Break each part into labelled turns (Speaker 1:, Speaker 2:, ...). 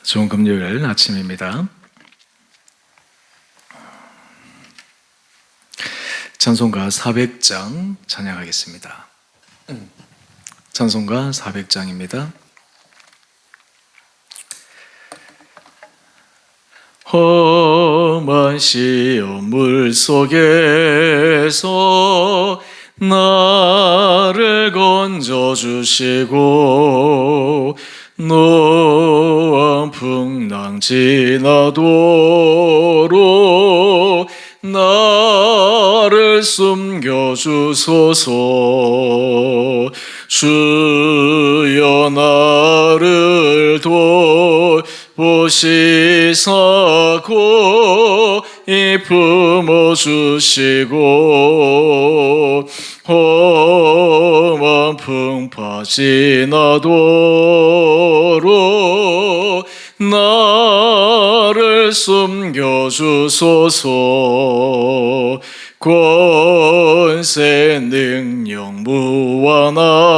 Speaker 1: 좋은 금요일 아침입니다. 찬송가 400장 찬양하겠습니다. 찬송가 400장입니다. 험한 시험 물속에서 나를 건져주시고 노한 풍랑 지나도록 나를 숨겨주소서. 주여 나를 돌보시사 고이 품어주시고 험한 풍파 지나도록 나를 숨겨주소서. 권세 능력 무한하사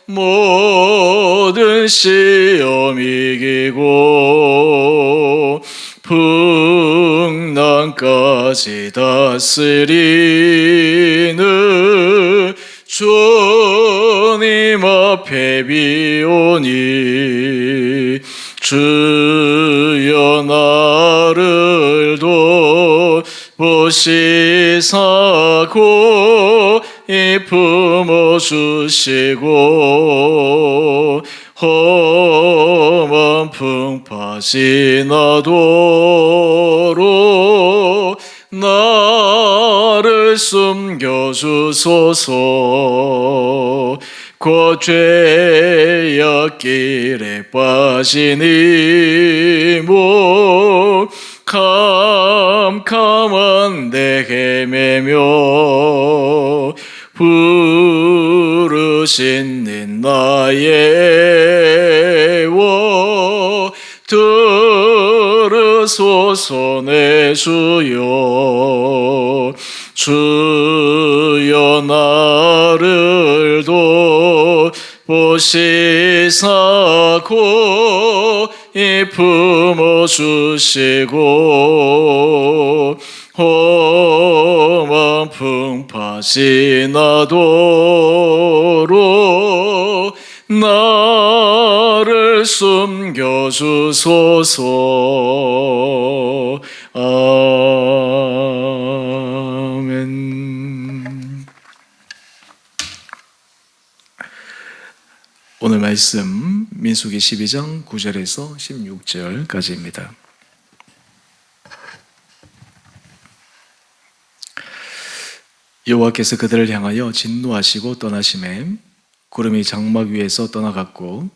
Speaker 1: 모든 시험 이기고 풍랑까지 다스리는 주님 앞에 비오니 주여 나를 돌보시사 고이 품어주시고 험한 풍파 지나도록 나를 숨겨주소서. 곧 죄악길에 빠진 이몸 캄캄한 데 헤매며 부르신 나의 애워 들으소서. 내 주여 주여 나를 돌보시사 고이 품어주시고 험한 풍파 지나도록 나를 숨겨주소서. 아멘. 오늘 말씀 민수기 12장 9절에서 16절까지입니다. 여호와께서 그들을 향하여 진노하시고 떠나시매 구름이 장막 위에서 떠나갔고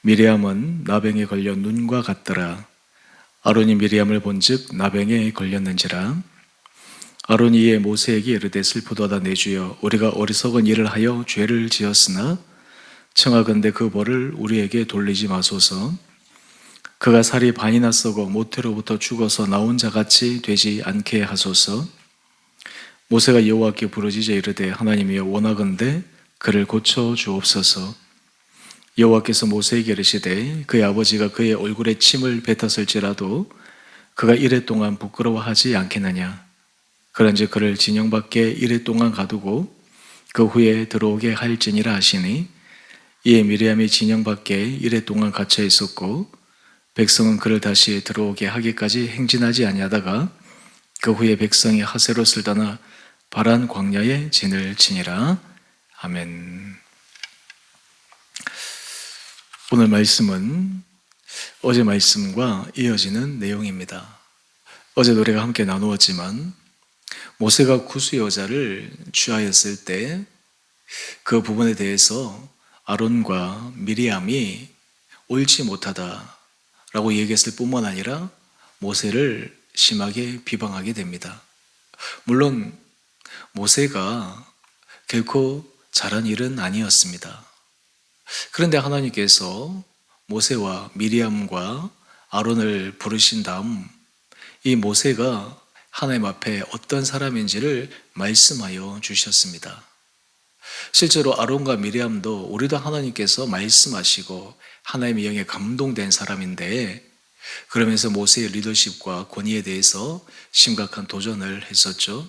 Speaker 1: 미리암은 나병에 걸려 눈과 같더라. 아론이 미리암을 본즉 나병에 걸렸는지라. 아론이 이에 모세에게 이르되 슬프도다 내 주여, 우리가 어리석은 일을 하여 죄를 지었으나 청하건대 그 벌을 우리에게 돌리지 마소서. 그가 살이 반이나 썩어 모태로부터 죽어서 나온 자같이 되지 않게 하소서. 모세가 여호와께 부르짖어 이르되 하나님이여 원하건대 그를 고쳐 주옵소서. 여호와께서 모세에게 이르시되 그의 아버지가 그의 얼굴에 침을 뱉었을지라도 그가 이레 동안 부끄러워하지 않겠느냐. 그런즉 그를 진영 밖에 이레 동안 가두고 그 후에 들어오게 할지니라 하시니 이에 미리암이 진영 밖에 이레 동안 갇혀 있었고 백성은 그를 다시 들어오게 하기까지 행진하지 아니하다가 그 후에 백성이 하세롯을 떠나 바란 광야에 진을 치니라. 아멘. 오늘 말씀은 어제 말씀과 이어지는 내용입니다. 어제 노래가 함께 나누었지만 모세가 구스 여자를 취하였을 때 그 부분에 대해서 아론과 미리암이 옳지 못하다라고 얘기했을 뿐만 아니라 모세를 심하게 비방하게 됩니다. 물론 모세가 결코 잘한 일은 아니었습니다. 그런데 하나님께서 모세와 미리암과 아론을 부르신 다음 이 모세가 하나님 앞에 어떤 사람인지를 말씀하여 주셨습니다. 실제로 아론과 미리암도 우리도 하나님께서 말씀하시고 하나님의 영에 감동된 사람인데, 그러면서 모세의 리더십과 권위에 대해서 심각한 도전을 했었죠.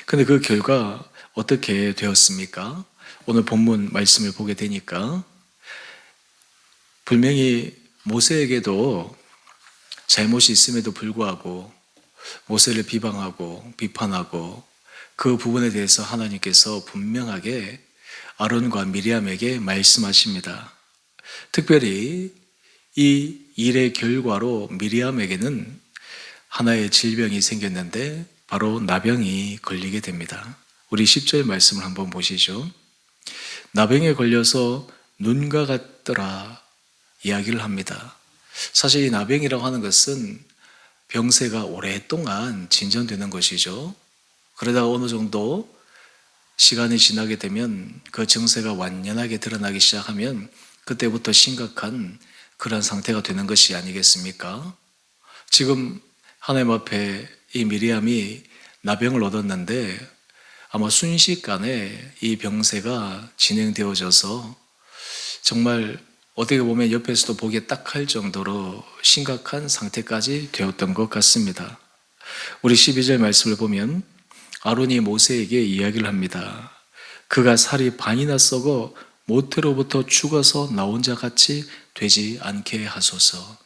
Speaker 1: 근데 그 결과 어떻게 되었습니까? 오늘 본문 말씀을 보게 되니까 분명히 모세에게도 잘못이 있음에도 불구하고 모세를 비방하고 비판하고 그 부분에 대해서 하나님께서 분명하게 아론과 미리암에게 말씀하십니다. 특별히 이 일의 결과로 미리암에게는 하나의 질병이 생겼는데 바로 나병이 걸리게 됩니다. 우리 10절 말씀을 한번 보시죠. 나병에 걸려서 눈과 같더라 이야기를 합니다. 사실 이 나병이라고 하는 것은 병세가 오랫동안 진전되는 것이죠. 그러다가 어느 정도 시간이 지나게 되면 그 증세가 완연하게 드러나기 시작하면 그때부터 심각한 그런 상태가 되는 것이 아니겠습니까? 지금 하나님 앞에 이 미리암이 나병을 얻었는데 아마 순식간에 이 병세가 진행되어져서 정말 어떻게 보면 옆에서도 보기에 딱할 정도로 심각한 상태까지 되었던 것 같습니다. 우리 12절 말씀을 보면 아론이 모세에게 이야기를 합니다. 그가 살이 반이나 썩어 모태로부터 죽어서 나온 자 같이 되지 않게 하소서.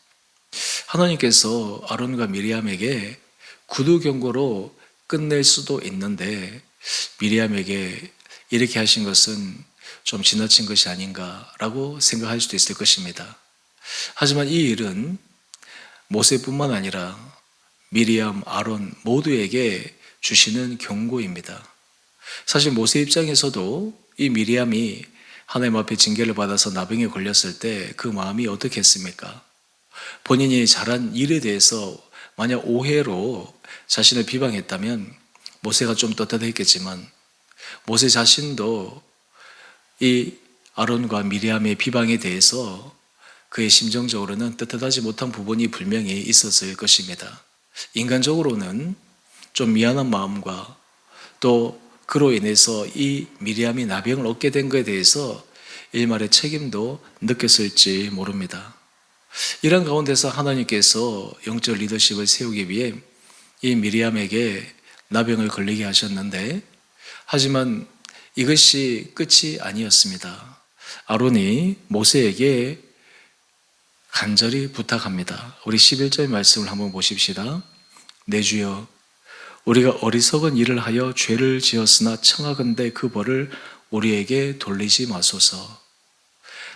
Speaker 1: 하나님께서 아론과 미리암에게 구두 경고로 끝낼 수도 있는데 미리암에게 이렇게 하신 것은 좀 지나친 것이 아닌가라고 생각할 수도 있을 것입니다. 하지만 이 일은 모세뿐만 아니라 미리암, 아론 모두에게 주시는 경고입니다. 사실 모세 입장에서도 이 미리암이 하나님 앞에 징계를 받아서 나병에 걸렸을 때 그 마음이 어떻겠습니까? 본인이 잘한 일에 대해서 만약 오해로 자신을 비방했다면 모세가 좀 떳떳했겠지만 모세 자신도 이 아론과 미리암의 비방에 대해서 그의 심정적으로는 떳떳하지 못한 부분이 분명히 있었을 것입니다. 인간적으로는 좀 미안한 마음과 또 그로 인해서 이 미리암이 나병을 얻게 된 것에 대해서 일말의 책임도 느꼈을지 모릅니다. 이런 가운데서 하나님께서 영적 리더십을 세우기 위해 이 미리암에게 나병을 걸리게 하셨는데, 하지만 이것이 끝이 아니었습니다. 아론이 모세에게 간절히 부탁합니다. 우리 11절 말씀을 한번 보십시다. 내 주여, 우리가 어리석은 일을 하여 죄를 지었으나 청하건대 그 벌을 우리에게 돌리지 마소서.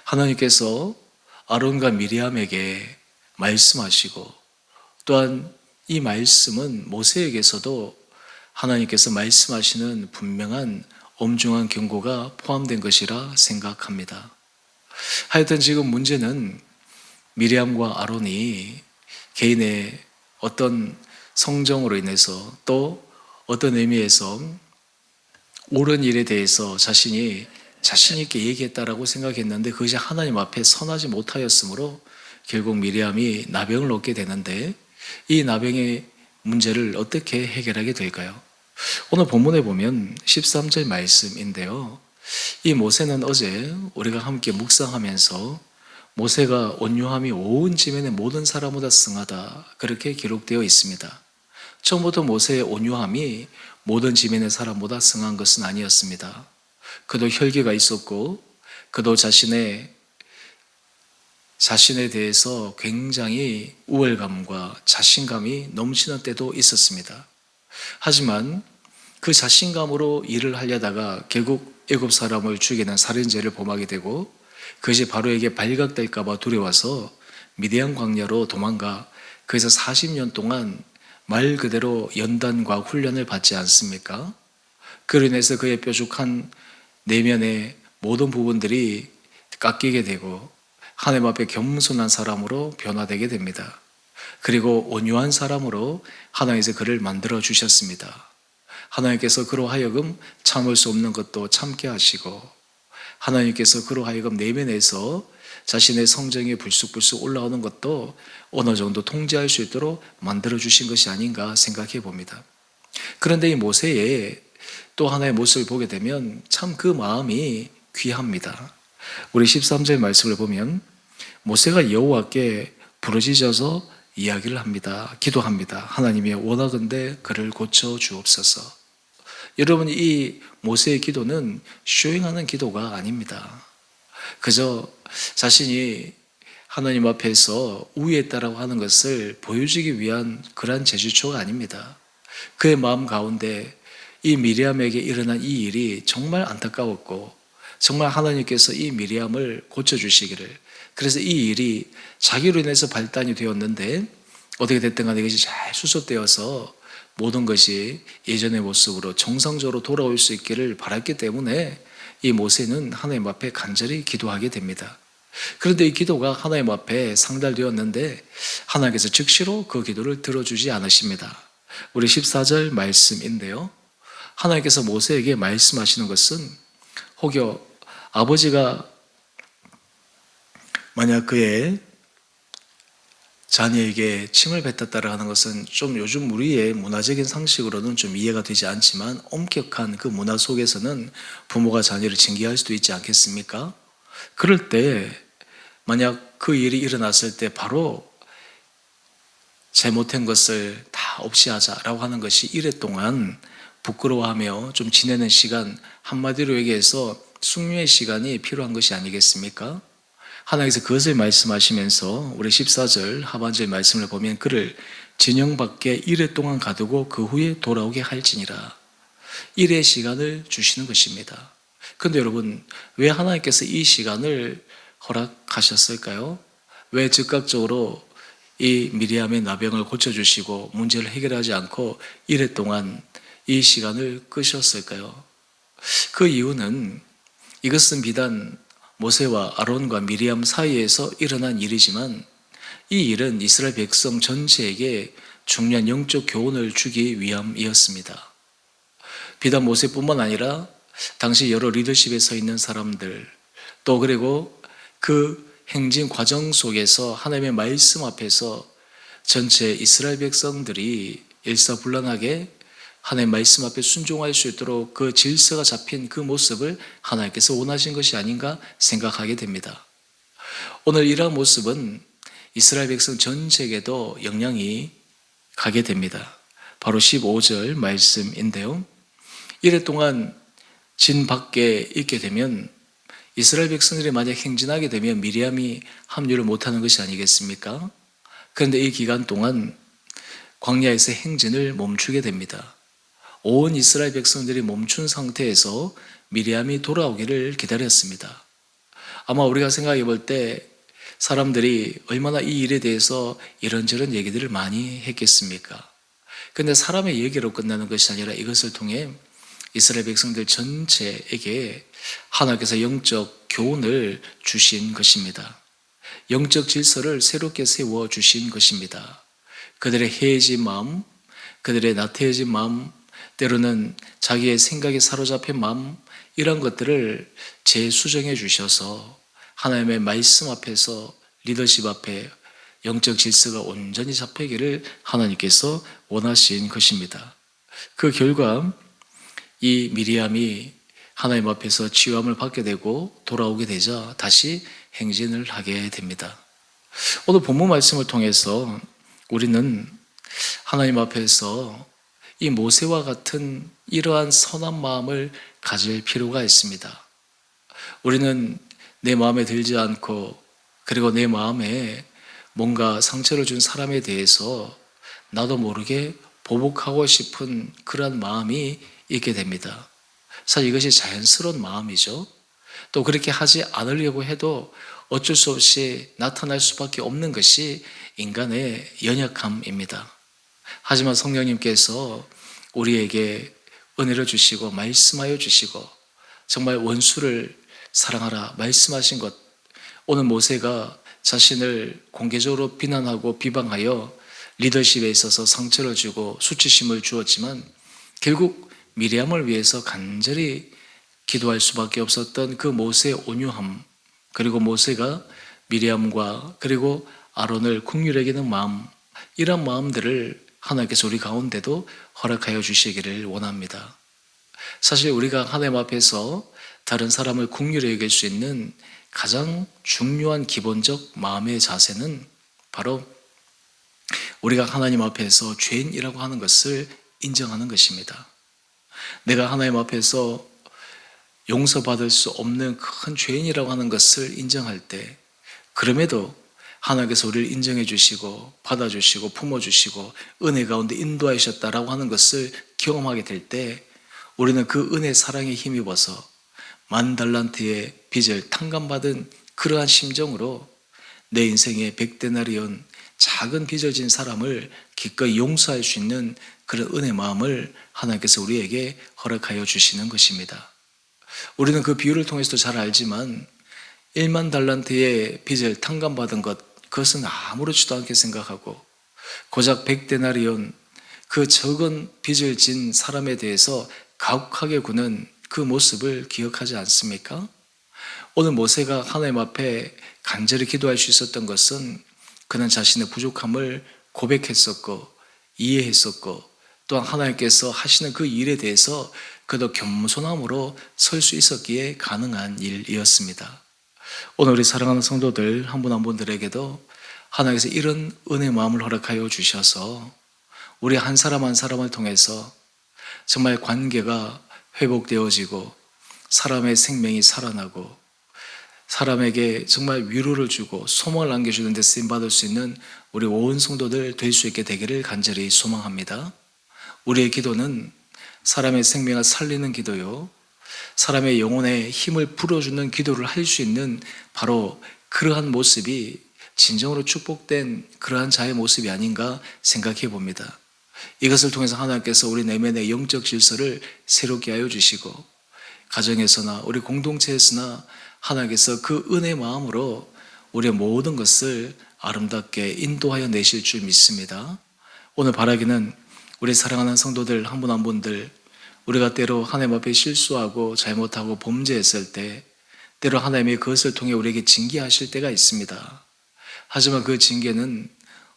Speaker 1: 하나님께서 아론과 미리암에게 말씀하시고 또한 이 말씀은 모세에게서도 하나님께서 말씀하시는 분명한 엄중한 경고가 포함된 것이라 생각합니다. 하여튼 지금 문제는 미리암과 아론이 개인의 어떤 성정으로 인해서 또 어떤 의미에서 옳은 일에 대해서 자신이 자신 있게 얘기했다라고 생각했는데 그것이 하나님 앞에 선하지 못하였으므로 결국 미리암이 나병을 얻게 되는데, 이 나병의 문제를 어떻게 해결하게 될까요? 오늘 본문에 보면 13절 말씀인데요. 이 모세는 어제 우리가 함께 묵상하면서 모세가 온유함이 온 지면의 모든 사람보다 승하다 그렇게 기록되어 있습니다. 처음부터 모세의 온유함이 모든 지면의 사람보다 승한 것은 아니었습니다. 그도 혈기가 있었고 그도 자신에 대해서 굉장히 우월감과 자신감이 넘치는 때도 있었습니다. 하지만 그 자신감으로 일을 하려다가 결국 애굽 사람을 죽이는 살인죄를 범하게 되고 그것이 바로에게 발각될까 봐 두려워서 미디안 광야로 도망가 거기서 40년 동안 말 그대로 연단과 훈련을 받지 않습니까? 그로 인해서 그의 뾰족한 내면의 모든 부분들이 깎이게 되고 하나님 앞에 겸손한 사람으로 변화되게 됩니다. 그리고 온유한 사람으로 하나님께서 그를 만들어 주셨습니다. 하나님께서 그로 하여금 참을 수 없는 것도 참게 하시고 하나님께서 그로 하여금 내면에서 자신의 성정이 불쑥불쑥 올라오는 것도 어느 정도 통제할 수 있도록 만들어 주신 것이 아닌가 생각해 봅니다. 그런데 이 모세의 또 하나의 모습을 보게 되면 참 그 마음이 귀합니다. 우리 13절 말씀을 보면 모세가 여호와께 부르짖어서 이야기를 합니다. 기도합니다. 하나님이 원하건대 그를 고쳐 주옵소서. 여러분, 이 모세의 기도는 쇼잉하는 기도가 아닙니다. 그저 자신이 하나님 앞에서 우위했다라고 하는 것을 보여주기 위한 그러한 제주초가 아닙니다. 그의 마음 가운데 이 미리암에게 일어난 이 일이 정말 안타까웠고 정말 하나님께서 이 미리암을 고쳐주시기를, 그래서 이 일이 자기로 인해서 발단이 되었는데 어떻게 됐든 간에 이것이 잘 수습되어서 모든 것이 예전의 모습으로 정상적으로 돌아올 수 있기를 바랐기 때문에 이 모세는 하나님 앞에 간절히 기도하게 됩니다. 그런데 이 기도가 하나님 앞에 상달되었는데 하나님께서 즉시로 그 기도를 들어주지 않으십니다. 우리 14절 말씀인데요, 하나님께서 모세에게 말씀하시는 것은 혹여 아버지가 만약 그의 자녀에게 침을 뱉었다라 하는 것은 좀 요즘 우리의 문화적인 상식으로는 좀 이해가 되지 않지만 엄격한 그 문화 속에서는 부모가 자녀를 징계할 수도 있지 않겠습니까? 그럴 때 만약 그 일이 일어났을 때 바로 잘못한 것을 다 없이 하자라고 하는 것이 이래 동안 부끄러워하며 좀 지내는 시간, 한마디로 얘기해서 숙려의 시간이 필요한 것이 아니겠습니까? 하나님께서 그것을 말씀하시면서 우리 14절 하반절 말씀을 보면 그를 진영 밖에 이래 동안 가두고 그 후에 돌아오게 할지니라. 일의 시간을 주시는 것입니다. 그런데 여러분, 왜 하나님께서 이 시간을 허락하셨을까요? 왜 즉각적으로 이 미리암의 나병을 고쳐주시고 문제를 해결하지 않고 이래 동안 이 시간을 끄셨을까요? 그 이유는 이것은 비단 모세와 아론과 미리암 사이에서 일어난 일이지만 이 일은 이스라엘 백성 전체에게 중요한 영적 교훈을 주기 위함이었습니다. 비단 모세뿐만 아니라 당시 여러 리더십에 서 있는 사람들, 또 그리고 그 행진 과정 속에서 하나님의 말씀 앞에서 전체 이스라엘 백성들이 일사불란하게 하나님의 말씀 앞에 순종할 수 있도록 그 질서가 잡힌 그 모습을 하나님께서 원하신 것이 아닌가 생각하게 됩니다. 오늘 이러한 모습은 이스라엘 백성 전체에게도 영향이 가게 됩니다. 바로 15절 말씀인데요, 이래 동안 진 밖에 있게 되면 이스라엘 백성들이 만약 행진하게 되면 미리암이 합류를 못하는 것이 아니겠습니까? 그런데 이 기간 동안 광야에서 행진을 멈추게 됩니다. 온 이스라엘 백성들이 멈춘 상태에서 미리암이 돌아오기를 기다렸습니다. 아마 우리가 생각해 볼 때 사람들이 얼마나 이 일에 대해서 이런저런 얘기들을 많이 했겠습니까? 그런데 사람의 얘기로 끝나는 것이 아니라 이것을 통해 이스라엘 백성들 전체에게 하나님께서 영적 교훈을 주신 것입니다. 영적 질서를 새롭게 세워 주신 것입니다. 그들의 해해진 마음, 그들의 나태해진 마음, 때로는 자기의 생각에 사로잡힌 마음, 이런 것들을 재수정해 주셔서 하나님의 말씀 앞에서 리더십 앞에 영적 질서가 온전히 잡히기를 하나님께서 원하신 것입니다. 그 결과 이 미리암이 하나님 앞에서 치유함을 받게 되고 돌아오게 되자 다시 행진을 하게 됩니다. 오늘 본문 말씀을 통해서 우리는 하나님 앞에서 이 모세와 같은 이러한 선한 마음을 가질 필요가 있습니다. 우리는 내 마음에 들지 않고 그리고 내 마음에 뭔가 상처를 준 사람에 대해서 나도 모르게 보복하고 싶은 그러한 마음이 있게 됩니다. 사실 이것이 자연스러운 마음이죠. 또 그렇게 하지 않으려고 해도 어쩔 수 없이 나타날 수밖에 없는 것이 인간의 연약함입니다. 하지만 성령님께서 우리에게 은혜를 주시고 말씀하여 주시고 정말 원수를 사랑하라 말씀하신 것, 오늘 모세가 자신을 공개적으로 비난하고 비방하여 리더십에 있어서 상처를 주고 수치심을 주었지만 결국 미리암을 위해서 간절히 기도할 수밖에 없었던 그 모세의 온유함, 그리고 모세가 미리암과 그리고 아론을 긍휼히 여기는 마음, 이런 마음들을 하나님께서 우리 가운데도 허락하여 주시기를 원합니다. 사실 우리가 하나님 앞에서 다른 사람을 긍휼히 여길 수 있는 가장 중요한 기본적 마음의 자세는 바로 우리가 하나님 앞에서 죄인이라고 하는 것을 인정하는 것입니다. 내가 하나님 앞에서 용서받을 수 없는 큰 죄인이라고 하는 것을 인정할 때, 그럼에도 하나님께서 우리를 인정해 주시고 받아주시고 품어주시고 은혜 가운데 인도하셨다라고 하는 것을 경험하게 될 때, 우리는 그 은혜 사랑에 힘입어서 만 달란트의 빚을 탕감받은 그러한 심정으로 내 인생의 100데나리온 작은 빚을 진 사람을 기꺼이 용서할 수 있는 그런 은혜 마음을 하나님께서 우리에게 허락하여 주시는 것입니다. 우리는 그 비유를 통해서도 잘 알지만 1만 달란트의 빚을 탕감받은 것, 그것은 아무렇지도 않게 생각하고 고작 100데나리온 그 적은 빚을 진 사람에 대해서 가혹하게 구는 그 모습을 기억하지 않습니까? 오늘 모세가 하나님 앞에 간절히 기도할 수 있었던 것은 그는 자신의 부족함을 고백했었고 이해했었고, 또한 하나님께서 하시는 그 일에 대해서 그도 겸손함으로 설 수 있었기에 가능한 일이었습니다. 오늘 우리 사랑하는 성도들 한 분 한 분들에게도 하나님께서 이런 은혜 마음을 허락하여 주셔서 우리 한 사람 한 사람을 통해서 정말 관계가 회복되어지고 사람의 생명이 살아나고 사람에게 정말 위로를 주고 소망을 안겨주는 데 쓰임받을 수 있는 우리 온 성도들 될 수 있게 되기를 간절히 소망합니다. 우리의 기도는 사람의 생명을 살리는 기도요, 사람의 영혼에 힘을 불어주는 기도를 할 수 있는 바로 그러한 모습이 진정으로 축복된 그러한 자의 모습이 아닌가 생각해 봅니다. 이것을 통해서 하나님께서 우리 내면의 영적 질서를 새롭게 하여 주시고, 가정에서나 우리 공동체에서나 하나님께서 그 은혜 마음으로 우리의 모든 것을 아름답게 인도하여 내실 줄 믿습니다. 오늘 바라기는 우리 사랑하는 성도들 한 분 한 분들, 우리가 때로 하나님 앞에 실수하고 잘못하고 범죄했을 때 때로 하나님이 그것을 통해 우리에게 징계하실 때가 있습니다. 하지만 그 징계는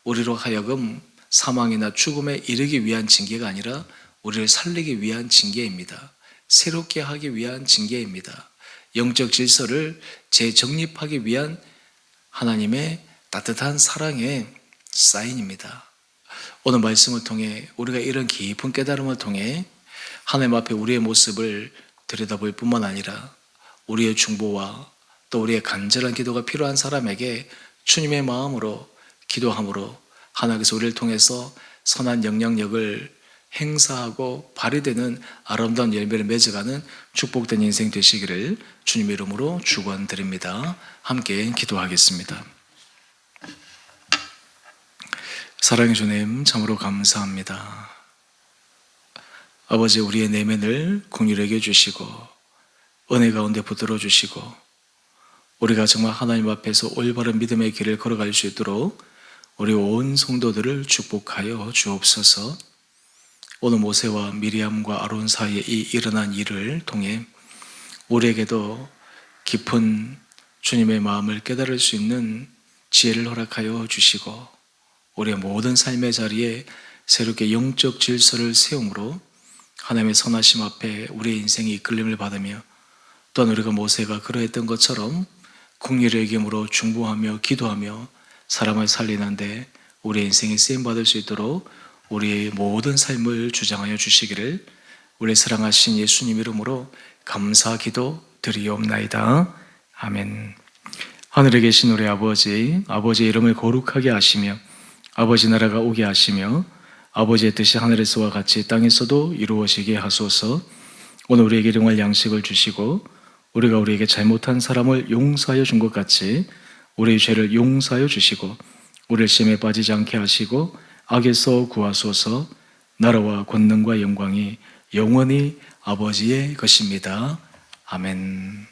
Speaker 1: 우리로 하여금 사망이나 죽음에 이르기 위한 징계가 아니라 우리를 살리기 위한 징계입니다. 새롭게 하기 위한 징계입니다. 영적 질서를 재정립하기 위한 하나님의 따뜻한 사랑의 사인입니다. 오늘 말씀을 통해 우리가 이런 깊은 깨달음을 통해 하나님 앞에 우리의 모습을 들여다볼 뿐만 아니라 우리의 중보와 또 우리의 간절한 기도가 필요한 사람에게 주님의 마음으로 기도함으로 하나님께서 우리를 통해서 선한 영향력을 행사하고 발휘되는 아름다운 열매를 맺어가는 축복된 인생 되시기를 주님의 이름으로 축원드립니다. 함께 기도하겠습니다. 사랑의 주님, 참으로 감사합니다. 아버지, 우리의 내면을 긍휼하게 해주시고 은혜 가운데 붙들어 주시고 우리가 정말 하나님 앞에서 올바른 믿음의 길을 걸어갈 수 있도록 우리 온 성도들을 축복하여 주옵소서. 오늘 모세와 미리암과 아론 사이에 이 일어난 일을 통해 우리에게도 깊은 주님의 마음을 깨달을 수 있는 지혜를 허락하여 주시고 우리의 모든 삶의 자리에 새롭게 영적 질서를 세움으로 하나님의 선하심 앞에 우리의 인생이 이끌림을 받으며, 또한 우리가 모세가 그러했던 것처럼 긍휼의 여김으로 중보하며 기도하며 사람을 살리는데 우리의 인생이 쓰임받을 수 있도록 우리의 모든 삶을 주장하여 주시기를 우리 사랑하신 예수님 이름으로 감사 기도 드리옵나이다. 아멘. 하늘에 계신 우리 아버지, 아버지의 이름을 거룩하게 하시며 아버지 나라가 오게 하시며 아버지의 뜻이 하늘에서와 같이 땅에서도 이루어지게 하소서. 오늘 우리에게 일용할 양식을 주시고 우리가 우리에게 잘못한 사람을 용서하여 준 것 같이 우리의 죄를 용서하여 주시고 우리를 시험에 빠지지 않게 하시고 악에서 구하소서. 나라와 권능과 영광이 영원히 아버지의 것입니다. 아멘.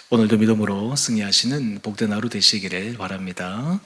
Speaker 1: 오늘도 믿음으로 승리하시는 복된 하루 되시기를 바랍니다.